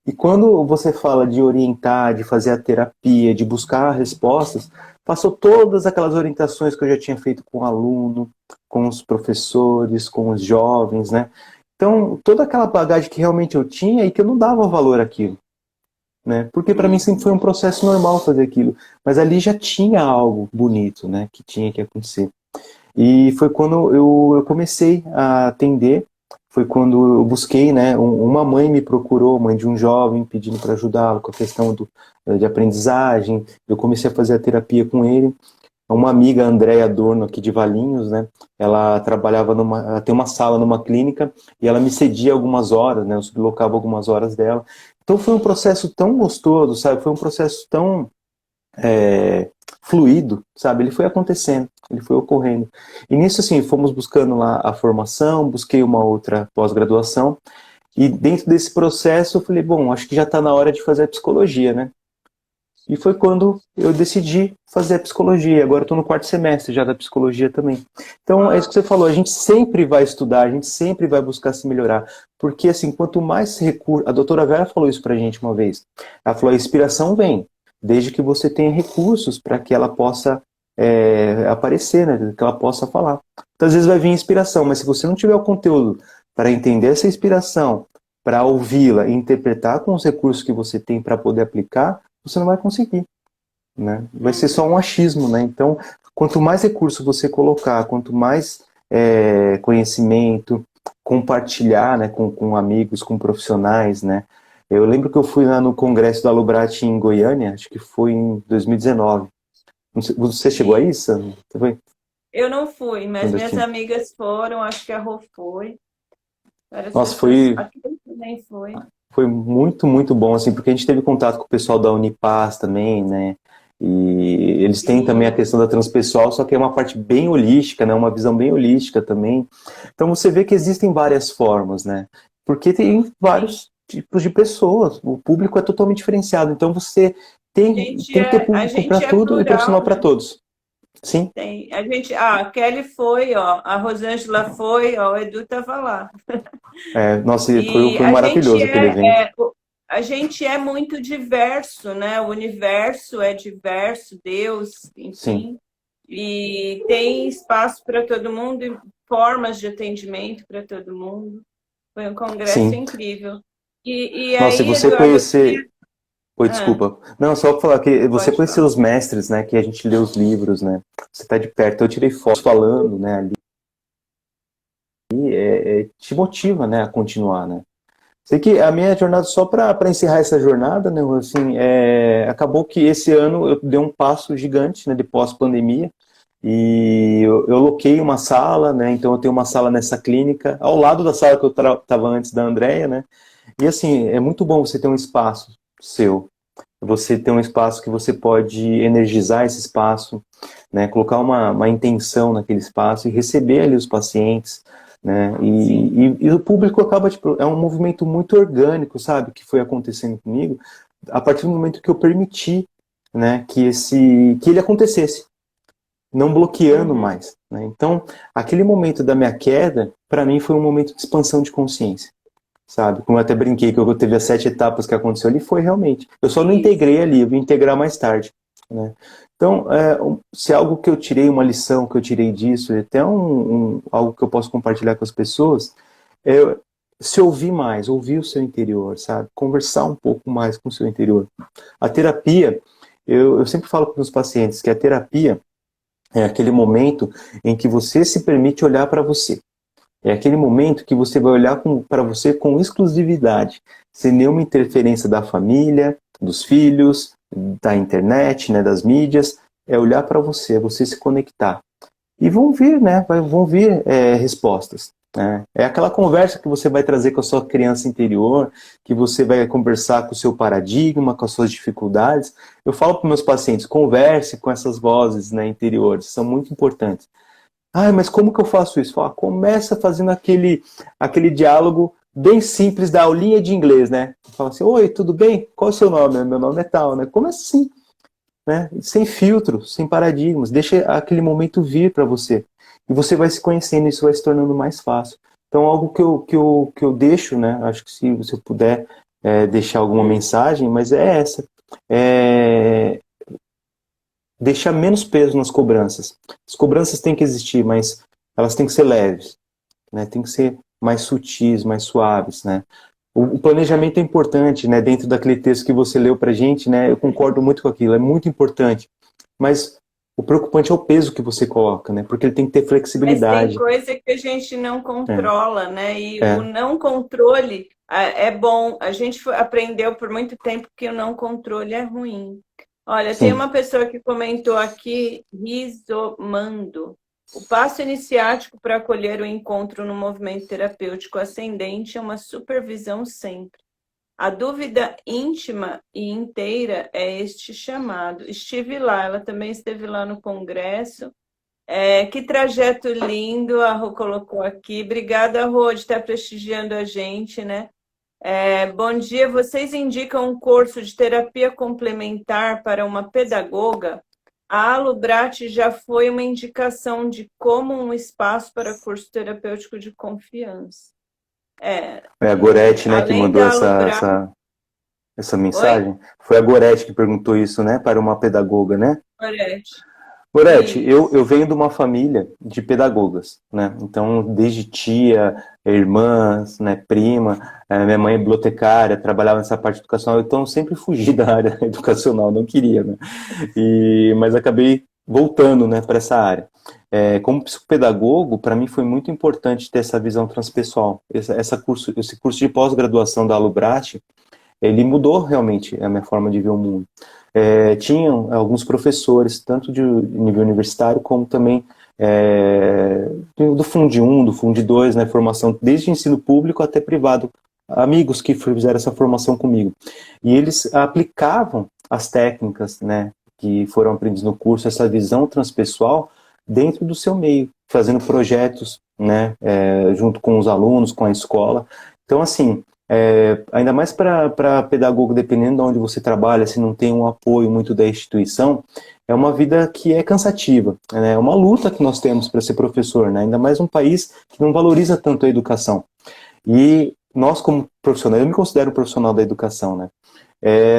E quando você fala de orientar, de fazer a terapia, de buscar respostas, passou todas aquelas orientações que eu já tinha feito com o aluno, com os professores, com os jovens, né? Então, toda aquela bagagem que realmente eu tinha e que eu não dava valor àquilo, né? Porque para mim sempre foi um processo normal fazer aquilo, mas ali já tinha algo bonito, né? Que tinha que acontecer. E foi quando eu comecei a atender, foi quando eu busquei, né? Uma mãe me procurou, mãe de um jovem, pedindo para ajudá-lo com a questão de aprendizagem. Eu comecei a fazer a terapia com ele. Uma amiga, Andréia Adorno, aqui de Valinhos, né? Ela trabalhava ela tem uma sala numa clínica e ela me cedia algumas horas, né? Eu sublocava algumas horas dela. Então foi um processo tão gostoso, sabe? Foi um processo tão fluido, sabe? Ele foi acontecendo, ele foi ocorrendo. E nisso, assim, fomos buscando lá a formação, busquei uma outra pós-graduação, e dentro desse processo eu falei, bom, acho que já está na hora de fazer a psicologia, né? E foi quando eu decidi fazer a psicologia. Agora eu estou no 4º semestre já da psicologia também. Então, é isso que você falou, a gente sempre vai estudar, a gente sempre vai buscar se melhorar. Porque, assim, quanto mais recurso... A doutora Vera falou isso pra gente uma vez. Ela falou, a inspiração vem, desde que você tenha recursos para que ela possa aparecer, né? Que ela possa falar. Então, às vezes vai vir inspiração, mas se você não tiver o conteúdo para entender essa inspiração, para ouvi-la e interpretar com os recursos que você tem para poder aplicar, você não vai conseguir, né? Vai ser só um achismo, né? Então, quanto mais recurso você colocar, quanto mais conhecimento, compartilhar, né, com amigos, com profissionais, né? Eu lembro que eu fui lá no congresso da Lubrate em Goiânia, acho que foi em 2019. Você chegou a isso? Você foi? Eu não fui, mas minhas amigas foram, acho que a Rô foi. Várias Nossa, pessoas aqui também foi. Foi muito, muito bom, assim, porque a gente teve contato com o pessoal da Unipaz também, né? E eles têm também a questão da transpessoal, só que é uma parte bem holística, né? Uma visão bem holística também. Então você vê que existem várias formas, né? Porque tem vários tipos de pessoas, o público é totalmente diferenciado, então você tem que ter público para tudo e profissional para todos. Sim. Tem. A Kelly foi, ó, a Rosângela foi, ó, o Edu estava lá. Nossa, foi maravilhoso aquele evento. A gente é muito diverso, né? O universo é diverso, Deus, enfim. Sim. E tem espaço para todo mundo e formas de atendimento para todo mundo. Foi um congresso incrível. Nossa, aí, se você Eduardo, conhecer... Oi, desculpa. Não, só para falar que você conheceu os mestres, né? Que a gente lê os livros, né? Você está de perto. Eu tirei fotos falando, né? Ali. E te motiva, né? A continuar, né? Sei que a minha jornada, só para encerrar essa jornada, né? Assim, acabou que esse ano eu dei um passo gigante, né? De pós-pandemia. E eu loquei uma sala, né? Então eu tenho uma sala nessa clínica, ao lado da sala que eu estava antes da Andréia, né? E assim, é muito bom você ter um espaço seu. Você ter um espaço que você pode energizar esse espaço, né? Colocar uma intenção naquele espaço e receber ali os pacientes, né? E o público acaba, tipo, é um movimento muito orgânico, sabe? Que foi acontecendo comigo a partir do momento que eu permiti, né? Que ele acontecesse, não bloqueando mais, né? Então, aquele momento da minha queda, para mim foi um momento de expansão de consciência. Sabe? Como eu até brinquei que eu teve as 7 etapas que aconteceu ali, foi realmente. Eu só não integrei ali, eu vim integrar mais tarde, né? Então, se é algo que eu tirei, uma lição que eu tirei disso, até algo que eu posso compartilhar com as pessoas, se ouvir mais, ouvir o seu interior, sabe? Conversar um pouco mais com o seu interior. A terapia, eu sempre falo para os pacientes que a terapia é aquele momento em que você se permite olhar para você. É aquele momento que você vai olhar para você com exclusividade, sem nenhuma interferência da família, dos filhos, da internet, né, das mídias. É olhar para você, você se conectar. E vão vir, né? Vão vir respostas. É aquela conversa que você vai trazer com a sua criança interior, que você vai conversar com o seu paradigma, com as suas dificuldades. Eu falo para meus pacientes, converse com essas vozes, né, interiores, são muito importantes. Ah, mas como que eu faço isso? Fala, começa fazendo aquele diálogo bem simples da aulinha de inglês, né? Fala assim, oi, tudo bem? Qual é o seu nome? Meu nome é tal, né? Começa assim, né? Sem filtro, sem paradigmas. Deixa aquele momento vir para você. E você vai se conhecendo, isso vai se tornando mais fácil. Então, algo que eu deixo, né? Acho que se você puder deixar alguma mensagem, mas é essa. É, deixar menos peso nas cobranças. As cobranças têm que existir, mas elas têm que ser leves, né? Tem que ser mais sutis, mais suaves, né? O planejamento é importante, né? Dentro daquele texto que você leu pra gente, né? Eu concordo muito com aquilo, é muito importante. Mas o preocupante é o peso que você coloca, né? Porque ele tem que ter Mas tem flexibilidade. coisa que a gente não É, controla, né? E o é, não controle é bom. A gente aprendeu por muito tempo que o não controle é ruim. Olha, tem sim. uma pessoa que comentou aqui, Rizomando. O passo iniciático para acolher o encontro no movimento terapêutico ascendente é uma supervisão sempre. A dúvida íntima e inteira é este chamado. Estive lá, ela também esteve lá no congresso. Que trajeto lindo, a Rô colocou aqui. Obrigada, Rô, de estar prestigiando a gente, né? Bom dia, vocês indicam um curso de terapia complementar para uma pedagoga? A Alubrat já foi uma indicação de como um espaço para curso terapêutico de confiança. É a Gorete, né, que Além mandou da Alubrat... essa Oi? mensagem. Foi a Gorete que perguntou isso, né, para uma pedagoga, né? Gorete. Gorete, Isso. eu venho de uma família de pedagogas, né? Então, desde tia, irmãs, né, prima, minha mãe é bibliotecária, trabalhava nessa parte educacional, então eu sempre fugi da área educacional, não queria, né? Mas acabei voltando, né, para essa área. Como psicopedagogo, para mim foi muito importante ter essa visão transpessoal. Esse curso de pós-graduação da Alubrat, ele mudou realmente a minha forma de ver o mundo. Tinham alguns professores, tanto de nível universitário, como também do Fundi 1, do Fundi 2, né, formação desde ensino público até privado, amigos que fizeram essa formação comigo. E eles aplicavam as técnicas, né, que foram aprendidas no curso, essa visão transpessoal, dentro do seu meio, fazendo projetos, né, junto com os alunos, com a escola. Então, assim, ainda mais para pedagogo, dependendo de onde você trabalha, se não tem um apoio muito da instituição, é uma vida que é cansativa, né? É uma luta que nós temos para ser professor, né? Ainda mais um país que não valoriza tanto a educação. E nós, como profissionais, eu me considero um profissional da educação, né?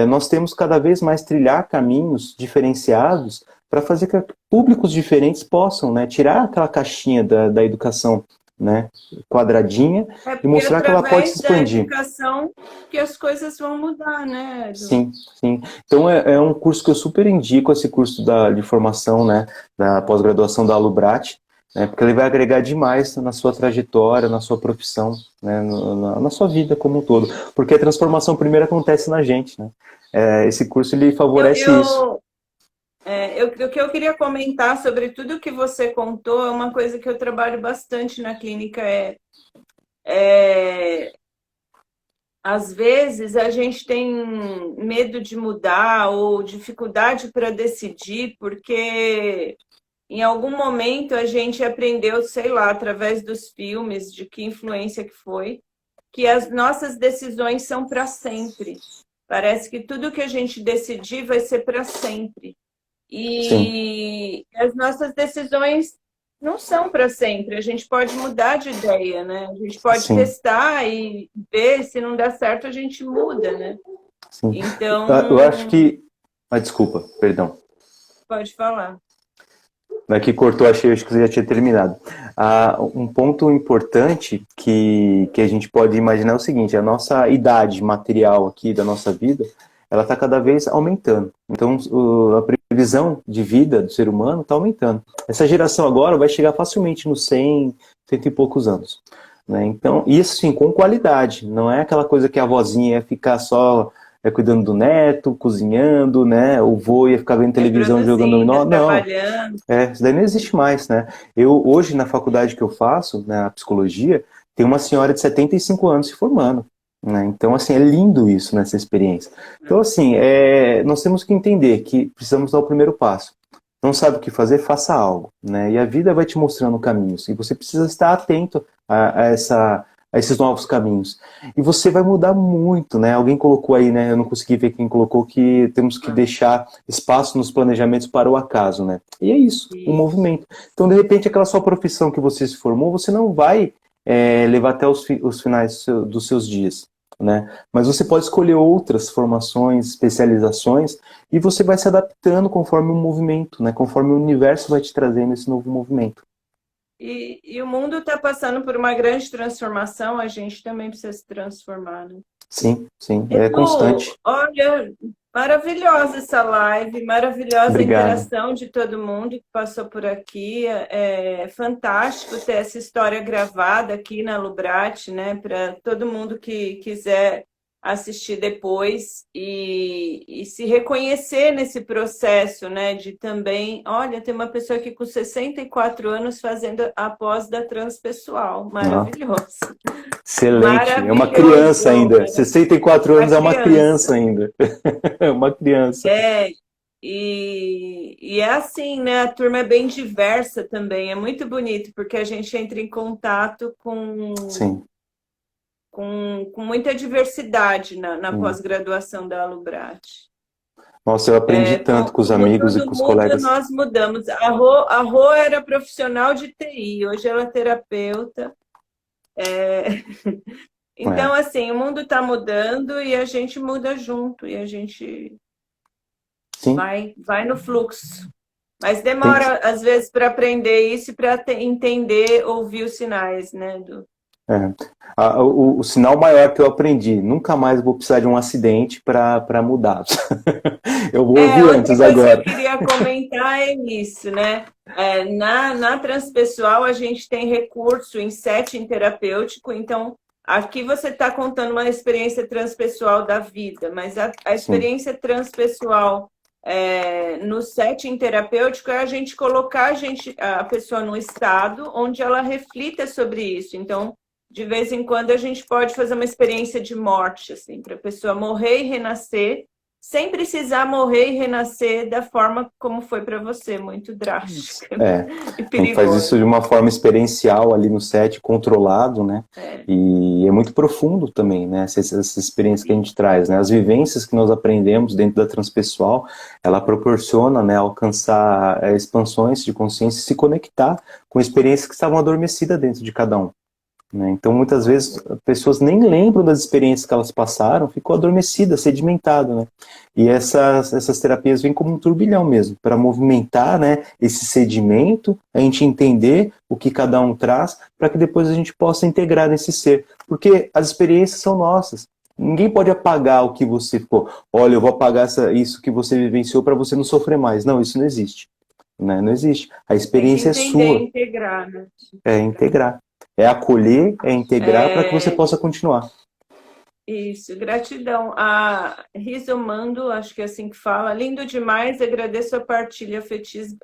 Nós temos cada vez mais trilhar caminhos diferenciados para fazer que públicos diferentes possam, né, tirar aquela caixinha da educação, né, quadradinha, e Porque mostrar que ela pode através se da expandir. educação que as coisas vão mudar, né, Edu? Sim, sim. Então é um curso que eu super indico, esse curso de formação, né, da pós-graduação da Alubrat, né, porque ele vai agregar demais na sua trajetória, na sua profissão, né, na sua vida como um todo. Porque a transformação primeiro acontece na gente, né? Esse curso ele Eu, favorece isso. eu, o que eu queria comentar sobre tudo que você contou é uma coisa que eu trabalho bastante na clínica, às vezes a gente tem medo de mudar ou dificuldade para decidir, porque em algum momento a gente aprendeu, sei lá, através dos filmes, de que influência que foi, que as nossas decisões são para sempre. Parece que tudo que a gente decidir vai ser para sempre. Sim, E as nossas decisões não são para sempre. A gente pode mudar de ideia, né? A gente pode sim, testar e ver se não dá certo, a gente muda, né? sim. Eu acho Então, que... Ah, desculpa, perdão. pode falar. Aqui cortou, acho que você já tinha terminado. Um ponto importante que a gente pode imaginar é o seguinte: a nossa idade material aqui da nossa vida, ela está cada vez aumentando. Então, a previsão de vida do ser humano está aumentando. Essa geração agora vai chegar facilmente nos 100, cento e poucos anos, né? Então, isso sim, com qualidade. Não é aquela coisa que a vozinha ia ficar só cuidando do neto, cozinhando, né? O vô ia ficar vendo televisão, jogando dominó. Não, trabalhando. isso daí não existe mais, né? Eu, hoje, na faculdade que eu faço, na psicologia, tem uma senhora de 75 anos se formando, né? Então, assim, é lindo isso, nessa experiência. Então, assim, nós temos que entender que precisamos dar o primeiro passo. Não sabe o que fazer, faça algo, né? E a vida vai te mostrando caminhos. E você precisa estar atento a esses novos caminhos. E você vai mudar muito, né? Alguém colocou aí, né? Eu não consegui ver quem colocou, que temos que deixar espaço nos planejamentos para o acaso, né? E é isso, um movimento. Então, de repente, aquela sua profissão que você se formou, você não vai levar até os finais dos seus dias, né? Mas você pode escolher outras formações, especializações, e você vai se adaptando conforme o movimento, né? Conforme o universo vai te trazendo esse novo movimento. E o mundo está passando por uma grande transformação, a gente também precisa se transformar, né? Sim, é constante. Olha, maravilhosa essa live, maravilhosa Obrigado. A interação de todo mundo que passou por aqui. É fantástico ter essa história gravada aqui na Lubrate, né? Para todo mundo que quiser assistir depois e se reconhecer nesse processo, né? De também, olha, tem uma pessoa aqui com 64 anos fazendo a pós da transpessoal. Maravilhoso. Excelente. É uma criança ainda. 64 anos é uma criança ainda. É uma criança. E é assim, né? A turma é bem diversa também. É muito bonito, porque a gente entra em contato Sim. com muita diversidade na pós-graduação da Alubrate. Nossa, eu aprendi tanto com os amigos e com os colegas. Nós mudamos. A Rô era profissional de TI, hoje ela é terapeuta. Então, assim, o mundo está mudando e a gente muda junto, e a gente vai no fluxo. Mas demora, às vezes, para aprender isso e para entender, ouvir os sinais, né? O sinal maior que eu aprendi: nunca mais vou precisar de um acidente para mudar. Eu vou ouvir antes agora. O que eu queria comentar é isso, né? Na transpessoal, a gente tem recurso em setting terapêutico, então aqui você está contando uma experiência transpessoal da vida, mas a experiência transpessoal no setting terapêutico é a gente colocar a pessoa num estado onde ela reflita sobre isso. Então, de vez em quando, a gente pode fazer uma experiência de morte, assim, para a pessoa morrer e renascer, sem precisar morrer e renascer da forma como foi para você, muito drástica e perigosa. A gente faz isso de uma forma experiencial ali no set, controlado, né? E é muito profundo também, né? Essa experiência que a gente traz, né? As vivências que nós aprendemos dentro da transpessoal, ela proporciona, né, alcançar expansões de consciência e se conectar com experiências que estavam adormecidas dentro de cada um. Então, muitas vezes, pessoas nem lembram das experiências que elas passaram, ficou adormecida, sedimentada, né? E essas terapias vêm como um turbilhão mesmo, para movimentar, né, esse sedimento, a gente entender o que cada um traz, para que depois a gente possa integrar nesse ser. Porque as experiências são nossas. Ninguém pode apagar o que você ficou. Olha, eu vou apagar isso que você vivenciou para você não sofrer mais. Não, isso não existe. Né? Não existe. A experiência é sua. Integrar, né? Integrar. É acolher, é integrar para que você possa continuar. Isso, gratidão. A Rizomando, acho que é assim que fala, lindo demais, agradeço a partilha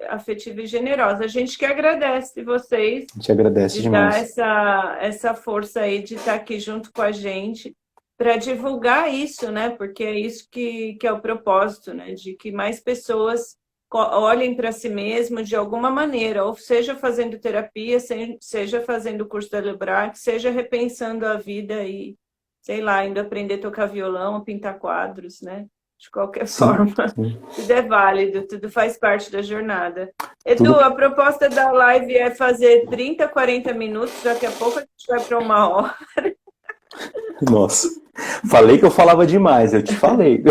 afetiva e generosa. A gente que agradece vocês. A gente agradece de demais. Dar essa força aí de estar aqui junto com a gente para divulgar isso, né? Porque é isso que é o propósito, né? De que mais pessoas olhem para si mesmo de alguma maneira, ou seja fazendo terapia, seja fazendo o curso da Lubrate, seja repensando a vida e, sei lá, indo aprender a tocar violão, pintar quadros, né? De qualquer forma, tudo é válido, tudo faz parte da jornada. Edu, a proposta da live é fazer 30, 40 minutos, daqui a pouco a gente vai para 1 hora. Nossa, falei que eu falava demais, eu te falei.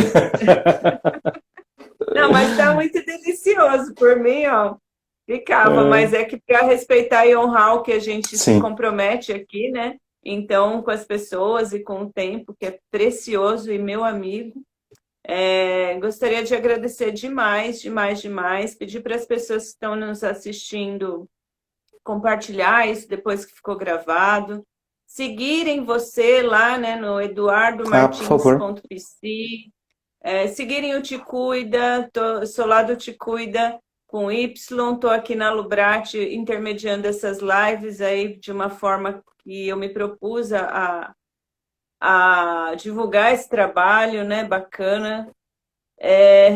Não, mas tá muito delicioso. Por mim, ó, ficava. Mas é que para respeitar e honrar o que a gente se compromete aqui, né? Então, com as pessoas e com o tempo, que é precioso e meu amigo, gostaria de agradecer demais, demais, demais. Pedir para as pessoas que estão nos assistindo compartilhar isso depois que ficou gravado. Seguirem você lá, né, no eduardomartins.pc. Seguirem o Te Cuida, sou lá do Te Cuida com Y, estou aqui na Lubrate intermediando essas lives aí de uma forma que eu me propus a divulgar esse trabalho, né? Bacana.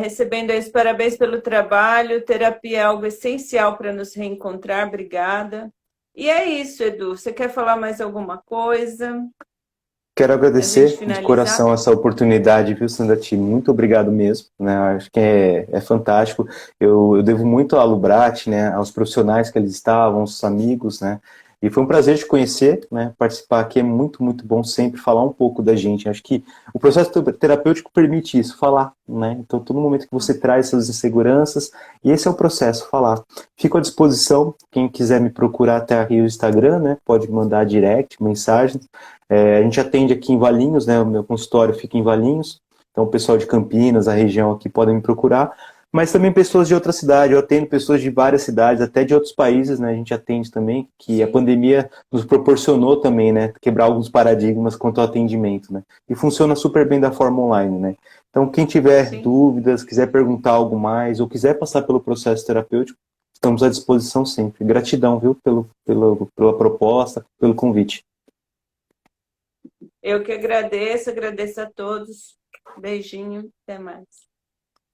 Recebendo aí os parabéns pelo trabalho, terapia é algo essencial para nos reencontrar, obrigada. E é isso, Edu. Você quer falar mais alguma coisa? Quero A gente agradecer de finalizar? coração essa oportunidade, viu, Sandati? Muito obrigado mesmo, né? Acho que é fantástico. Eu devo muito à Lubrate, né? Aos profissionais que eles estavam, aos amigos, né? E foi um prazer te conhecer, né? Participar aqui é muito, muito bom sempre falar um pouco da gente. Acho que o processo terapêutico permite isso, falar, né? Então, todo momento que você traz essas inseguranças, e esse é o processo, falar. Fico à disposição, quem quiser me procurar até aqui no Instagram, né? Pode mandar direct, mensagem. A gente atende aqui em Valinhos, né? O meu consultório fica em Valinhos, então o pessoal de Campinas, a região aqui, podem me procurar, mas também pessoas de outra cidade. Eu atendo pessoas de várias cidades, até de outros países, né? A gente atende também, que a pandemia nos proporcionou também, né? Quebrar alguns paradigmas quanto ao atendimento, né? E funciona super bem da forma online, né? Então, quem tiver dúvidas, quiser perguntar algo mais, ou quiser passar pelo processo terapêutico, estamos à disposição sempre. Gratidão, viu, pela proposta, pelo convite. Eu que agradeço a todos. Beijinho, até mais.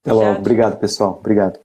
Até logo. Obrigado, pessoal. Obrigado.